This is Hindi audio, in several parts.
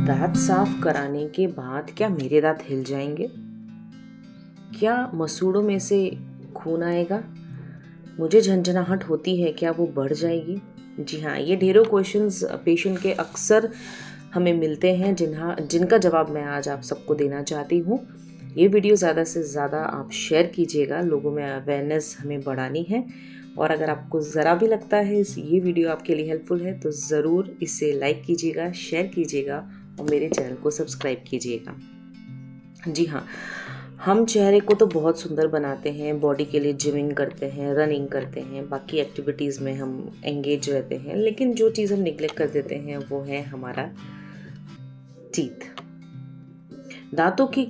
दांत साफ कराने के बाद क्या मेरे दांत हिल जाएंगे? क्या मसूड़ों में से खून आएगा? मुझे झंझनाहट होती है, क्या वो बढ़ जाएगी? जी हाँ, ये ढेरों क्वेश्चंस पेशेंट के अक्सर हमें मिलते हैं जिनका जवाब मैं आज आप सबको देना चाहती हूँ। ये वीडियो ज़्यादा से ज़्यादा आप शेयर कीजिएगा, लोगों में अवेयरनेस हमें बढ़ानी है। और अगर आपको ज़रा भी लगता है ये वीडियो आपके लिए हेल्पफुल है तो ज़रूर इसे लाइक कीजिएगा, शेयर कीजिएगा और मेरे चैनल को सब्सक्राइब कीजिएगा। जी हाँ, हम चेहरे को तो बहुत सुंदर बनाते हैं, बॉडी के लिए जिमिंग करते हैं, रनिंग करते हैं, बाकी एक्टिविटीज़ में हम एंगेज रहते हैं, लेकिन जो चीज़ हम निगलेक्ट कर देते हैं वो है हमारा टीथ। दांतों की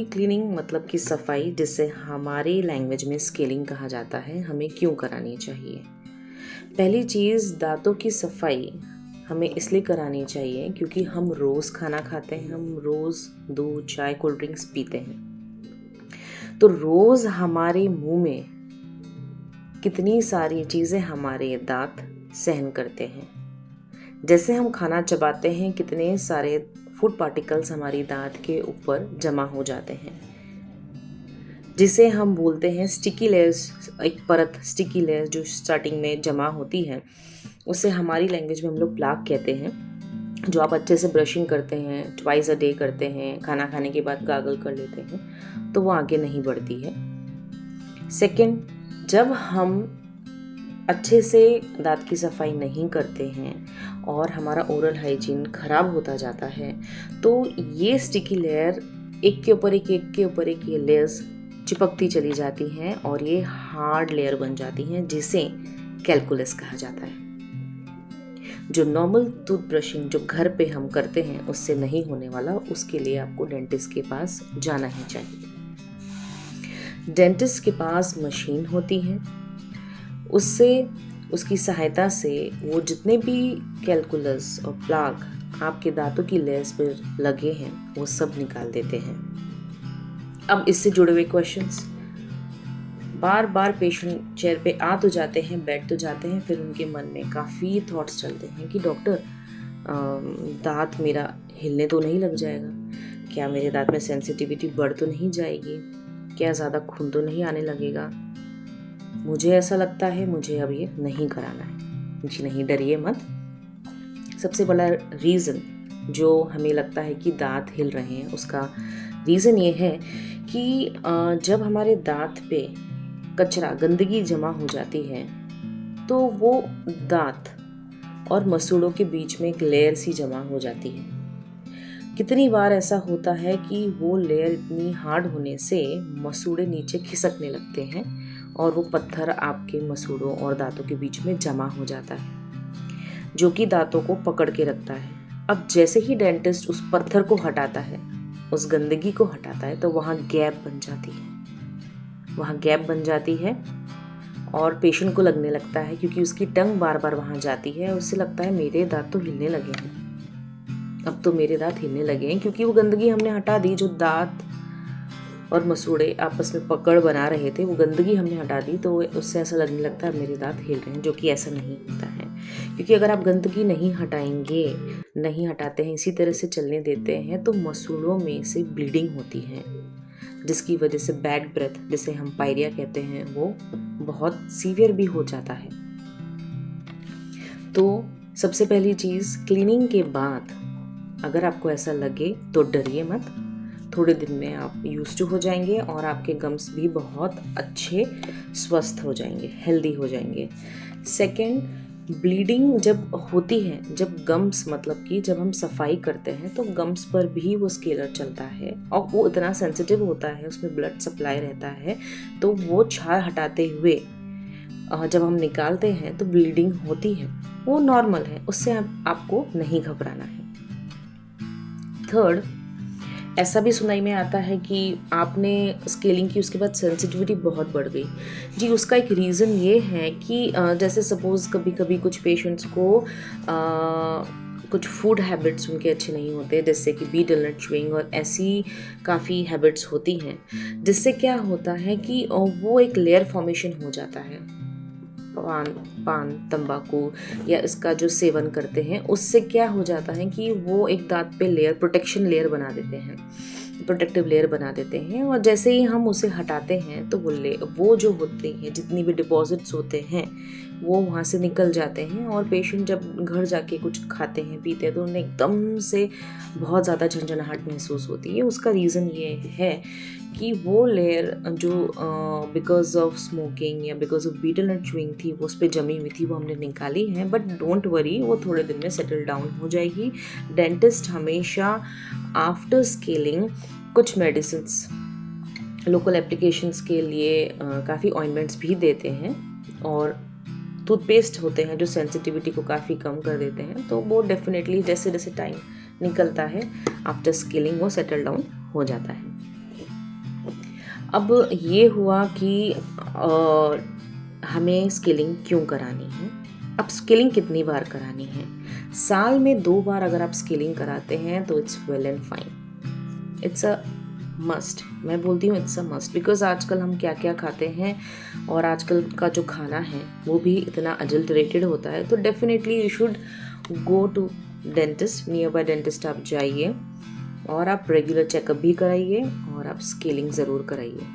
क्लीनिंग मतलब कि सफाई, जिसे हमारी लैंग्वेज में स्केलिंग कहा जाता है, हमें क्यों करानी चाहिए? पहली चीज़, दांतों की सफाई हमें इसलिए करानी चाहिए क्योंकि हम रोज़ खाना खाते हैं, हम रोज़ दूध, चाय, कोल्ड ड्रिंक्स पीते हैं। तो रोज़ हमारे मुंह में कितनी सारी चीज़ें हमारे दांत सहन करते हैं। जैसे हम खाना चबाते हैं, कितने सारे फूड पार्टिकल्स हमारी दांत के ऊपर जमा हो जाते हैं, जिसे हम बोलते हैं स्टिकी लेयर्स। एक परत स्टिकी लेयर जो स्टार्टिंग में जमा होती है, उसे हमारी लैंग्वेज में हम लोग प्लाक कहते हैं। जो आप अच्छे से ब्रशिंग करते हैं, ट्वाइस अ डे करते हैं, खाना खाने के बाद गागल कर लेते हैं, तो वो आगे नहीं बढ़ती है। सेकंड, जब हम अच्छे से दांत की सफाई नहीं करते हैं और हमारा ओरल हाइजीन खराब होता जाता है, तो ये स्टिकी लेयर एक के ऊपर एक ये लेयर्स चिपकती चली जाती हैं और ये हार्ड लेयर बन जाती हैं, जिसे कैलकुलस कहा जाता है। जो नॉर्मल टूथ ब्रशिंग जो घर पे हम करते हैं उससे नहीं होने वाला, उसके लिए आपको डेंटिस्ट के पास जाना ही चाहिए। डेंटिस्ट के पास मशीन होती है, उसकी सहायता से वो जितने भी कैलकुलस और प्लाक आपके दांतों की लेयर्स पर लगे हैं वो सब निकाल देते हैं। अब इससे जुड़े हुए क्वेश्चंस, बार बार पेशेंट चेयर पे आ तो जाते हैं, बैठ तो जाते हैं, फिर उनके मन में काफ़ी थॉट्स चलते हैं कि डॉक्टर, दांत मेरा हिलने तो नहीं लग जाएगा? क्या मेरे दांत में सेंसिटिविटी बढ़ तो नहीं जाएगी? क्या ज़्यादा खून तो नहीं आने लगेगा? मुझे ऐसा लगता है मुझे अब ये नहीं कराना है। जी नहीं, डरिए मत। सबसे बड़ा रीज़न जो हमें लगता है कि दांत हिल रहे हैं, उसका रीज़न ये है कि जब हमारे दांत पे कचरा, गंदगी जमा हो जाती है, तो वो दांत और मसूड़ों के बीच में एक लेयर सी जमा हो जाती है। कितनी बार ऐसा होता है कि वो लेयर इतनी हार्ड होने से मसूड़े नीचे खिसकने लगते हैं और वो पत्थर आपके मसूड़ों और दांतों के बीच में जमा हो जाता है, जो कि दांतों को पकड़ के रखता है। अब जैसे ही डेंटिस्ट उस पत्थर को हटाता है, उस गंदगी को हटाता है, तो वहाँ गैप बन जाती है और पेशेंट को लगने लगता है, क्योंकि उसकी टंग बार बार वहाँ जाती है, उससे लगता है मेरे दांत तो हिलने लगे हैं, अब तो मेरे दांत हिलने लगे हैं, क्योंकि वो गंदगी हमने हटा दी। जो दांत और मसूड़े आपस में पकड़ बना रहे थे, वो गंदगी हमने हटा दी, तो उससे ऐसा लगने लगता है मेरे दांत हिल रहे हैं, जो कि ऐसा नहीं होता है। क्योंकि अगर आप गंदगी नहीं हटाते हैं, इसी तरह से चलने देते हैं, तो मसूड़ों में से ब्लीडिंग होती है, जिसकी वजह से बैड ब्रेथ, जिसे हम पायरिया कहते हैं, वो बहुत सीवियर भी हो जाता है। तो सबसे पहली चीज़, क्लीनिंग के बाद अगर आपको ऐसा लगे तो डरिए मत। थोड़े दिन में आप यूज्ड टू हो जाएंगे और आपके गम्स भी बहुत अच्छे स्वस्थ हो जाएंगे, हेल्दी हो जाएंगे। सेकंड, ब्लीडिंग जब होती है, जब गम्स मतलब कि जब हम सफाई करते हैं, तो गम्स पर भी वो स्केलर चलता है और वो इतना सेंसिटिव होता है, उसमें ब्लड सप्लाई रहता है, तो वो छार हटाते हुए जब हम निकालते हैं तो ब्लीडिंग होती है, वो नॉर्मल है, उससे आपको नहीं घबराना है। थर्ड, ऐसा भी सुनाई में आता है कि आपने स्केलिंग की, उसके बाद सेंसिटिविटी बहुत बढ़ गई। जी, उसका एक रीज़न ये है कि जैसे सपोज़ कभी कभी कुछ पेशेंट्स को कुछ फूड हैबिट्स उनके अच्छे नहीं होते, जैसे कि बीटल नट च्यूइंग और ऐसी काफ़ी हैबिट्स होती हैं, जिससे क्या होता है कि वो एक लेयर फॉर्मेशन हो जाता है पान तंबाकू या इसका जो सेवन करते हैं, उससे क्या हो जाता है कि वो एक दांत पे लेयर, प्रोटेक्शन लेयर बना देते हैं, प्रोटेक्टिव लेयर बना देते हैं, और जैसे ही हम उसे हटाते हैं तो वो जो होते हैं, जितनी भी डिपॉजिट्स होते हैं वो वहाँ से निकल जाते हैं, और पेशेंट जब घर जाके कुछ खाते हैं पीते हैं तो उन्हें एकदम से बहुत ज़्यादा झंझनाहट महसूस होती है। उसका रीज़न ये है कि वो लेयर जो बिकॉज ऑफ स्मोकिंग या because of betel nut chewing थी, वो उस पर जमी हुई थी, वो हमने निकाली है। बट डोंट वरी, वो थोड़े दिन में सेटल डाउन हो जाएगी। डेंटिस्ट हमेशा आफ्टर स्केलिंग कुछ मेडिसिन्स, लोकल एप्लीकेशंस के लिए काफ़ी ऑइंटमेंट्स भी देते हैं, और टूथपेस्ट होते हैं जो सेंसिटिविटी को काफ़ी कम कर देते हैं। तो वो डेफिनेटली जैसे जैसे टाइम निकलता है आफ्टर स्केलिंग वो सेटल डाउन हो जाता है। अब ये हुआ कि हमें स्केलिंग क्यों करानी है। अब स्केलिंग कितनी बार करानी है? साल में 2 बार अगर आप स्केलिंग कराते हैं तो it's well and fine, it's a must. मैं बोलती हूँ इट्स अ मस्ट, बिकॉज आजकल हम क्या क्या खाते हैं और आजकल का जो खाना है वो भी इतना अडल्टरेटेड होता है। तो definitely you should go to dentist, nearby dentist आप जाइए, और आप रेगुलर चेकअप भी कराइए, और आप स्केलिंग ज़रूर कराइए।